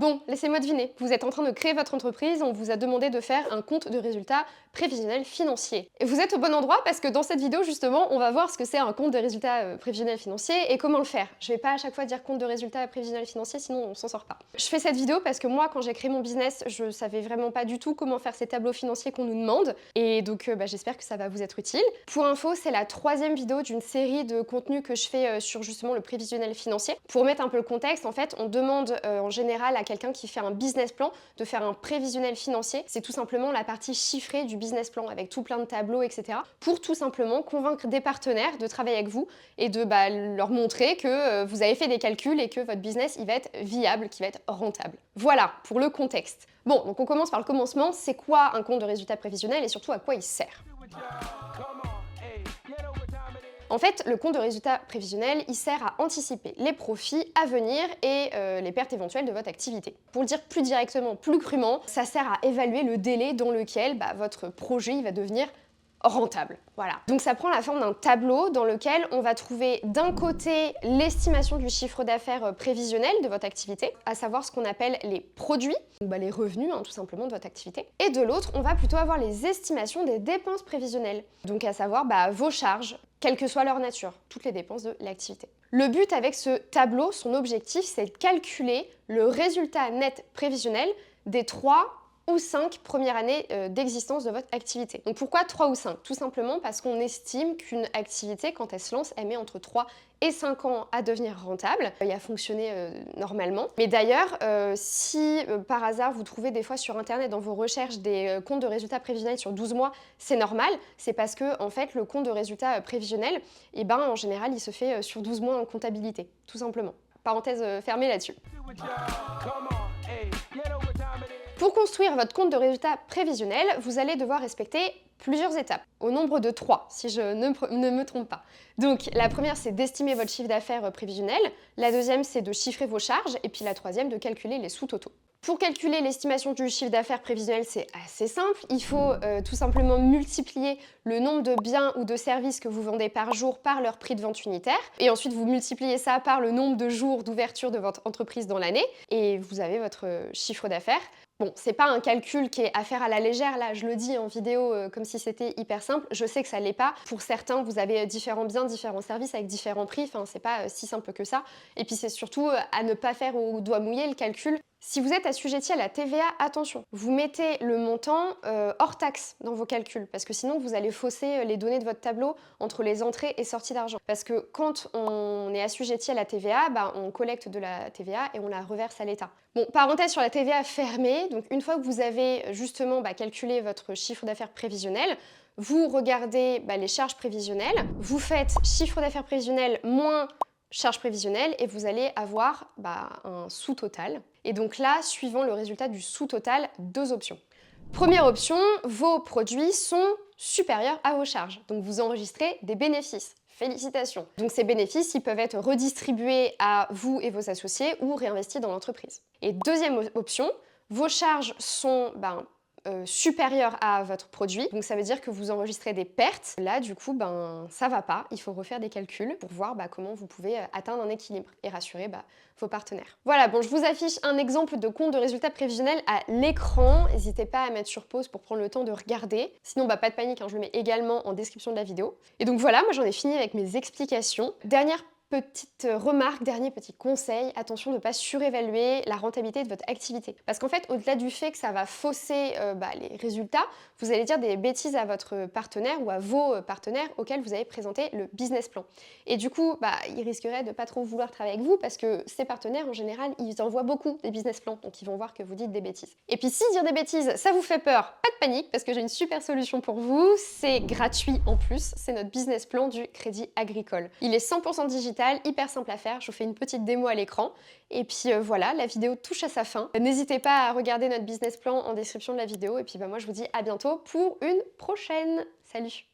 Bon, laissez-moi deviner, vous êtes en train de créer votre entreprise, on vous a demandé de faire un compte de résultats prévisionnel financier. Et vous êtes au bon endroit parce que dans cette vidéo, justement, on va voir ce que c'est un compte de résultats prévisionnel financier et comment le faire. Je vais pas à chaque fois dire compte de résultats prévisionnel financier, sinon on s'en sort pas. Je fais cette vidéo parce que moi, quand j'ai créé mon business, je savais vraiment pas du tout comment faire ces tableaux financiers qu'on nous demande. Et donc, j'espère que ça va vous être utile. Pour info, c'est la 3e vidéo d'une série de contenus que je fais sur justement le prévisionnel financier. Pour mettre un peu le contexte, en fait, on demande en général à quelqu'un qui fait un business plan de faire un prévisionnel financier. C'est tout simplement la partie chiffrée du business plan avec tout plein de tableaux, etc. pour tout simplement convaincre des partenaires de travailler avec vous et de leur montrer que vous avez fait des calculs et que votre business il va être viable, qu'il va être rentable. Voilà pour le contexte. Bon, donc on commence par le commencement. C'est quoi un compte de résultat prévisionnel et surtout à quoi il sert? En fait, le compte de résultat prévisionnel, il sert à anticiper les profits à venir et les pertes éventuelles de votre activité. Pour le dire plus directement, plus crûment, ça sert à évaluer le délai dans lequel votre projet il va devenir rentable. Voilà. Donc ça prend la forme d'un tableau dans lequel on va trouver d'un côté l'estimation du chiffre d'affaires prévisionnel de votre activité, à savoir ce qu'on appelle les produits, ou les revenus tout simplement de votre activité. Et de l'autre, on va plutôt avoir les estimations des dépenses prévisionnelles, donc à savoir vos charges, quelle que soit leur nature, toutes les dépenses de l'activité. Le but avec ce tableau, son objectif, c'est de calculer le résultat net prévisionnel des 3 ou 5 premières années d'existence de votre activité. Donc pourquoi 3 ou 5? Tout simplement parce qu'on estime qu'une activité, quand elle se lance, elle met entre 3 et 5 ans à devenir rentable et à fonctionner normalement. Mais d'ailleurs, si par hasard vous trouvez des fois sur internet dans vos recherches des comptes de résultats prévisionnels sur 12 mois, c'est normal, c'est parce que en fait le compte de résultats prévisionnel, en général il se fait sur 12 mois en comptabilité, tout simplement. Parenthèse fermée là-dessus. Pour construire votre compte de résultat prévisionnel, vous allez devoir respecter plusieurs étapes, au nombre de 3, si je ne me trompe pas. Donc la première, c'est d'estimer votre chiffre d'affaires prévisionnel, la deuxième, c'est de chiffrer vos charges, et puis la troisième, de calculer les sous-totaux. Pour calculer l'estimation du chiffre d'affaires prévisionnel, c'est assez simple. Il faut tout simplement multiplier le nombre de biens ou de services que vous vendez par jour par leur prix de vente unitaire. Et ensuite, vous multipliez ça par le nombre de jours d'ouverture de votre entreprise dans l'année. Et vous avez votre chiffre d'affaires. Bon, c'est pas un calcul qui est à faire à la légère, là je le dis en vidéo comme si c'était hyper simple, je sais que ça l'est pas. Pour certains, vous avez différents biens, différents services avec différents prix, enfin c'est pas si simple que ça. Et puis c'est surtout à ne pas faire au doigt mouillé le calcul. Si vous êtes assujetti à la TVA, attention, vous mettez le montant hors taxe dans vos calculs, parce que sinon vous allez fausser les données de votre tableau entre les entrées et sorties d'argent. Parce que quand on est assujetti à la TVA, on collecte de la TVA et on la reverse à l'État. Bon, parenthèse sur la TVA fermée, donc une fois que vous avez justement calculé votre chiffre d'affaires prévisionnel, vous regardez les charges prévisionnelles, vous faites chiffre d'affaires prévisionnel moins charge prévisionnelle et vous allez avoir un sous-total. Et donc là, suivant le résultat du sous-total, 2 options. Première option, vos produits sont supérieurs à vos charges. Donc vous enregistrez des bénéfices. Félicitations. Donc ces bénéfices, ils peuvent être redistribués à vous et vos associés ou réinvestis dans l'entreprise. Et deuxième option, vos charges sont supérieur à votre produit. Donc ça veut dire que vous enregistrez des pertes. Là, du coup, ça va pas. Il faut refaire des calculs pour voir comment vous pouvez atteindre un équilibre et rassurer vos partenaires. Voilà, bon, je vous affiche un exemple de compte de résultat prévisionnel à l'écran. N'hésitez pas à mettre sur pause pour prendre le temps de regarder. Sinon, pas de panique, je le mets également en description de la vidéo. Et donc voilà, moi j'en ai fini avec mes explications. Dernière petite remarque, dernier petit conseil, attention de ne pas surévaluer la rentabilité de votre activité. Parce qu'en fait, au-delà du fait que ça va fausser les résultats, vous allez dire des bêtises à votre partenaire ou à vos partenaires auxquels vous avez présenté le business plan. Et du coup, ils risqueraient de pas trop vouloir travailler avec vous parce que ces partenaires, en général, ils envoient beaucoup des business plans, donc ils vont voir que vous dites des bêtises. Et puis si dire des bêtises, ça vous fait peur, pas de panique, parce que j'ai une super solution pour vous, c'est gratuit en plus, c'est notre business plan du Crédit Agricole. Il est 100% digital, hyper simple à faire, je vous fais une petite démo à l'écran et puis voilà, la vidéo touche à sa fin. N'hésitez pas à regarder notre business plan en description de la vidéo et puis moi je vous dis à bientôt pour une prochaine. Salut!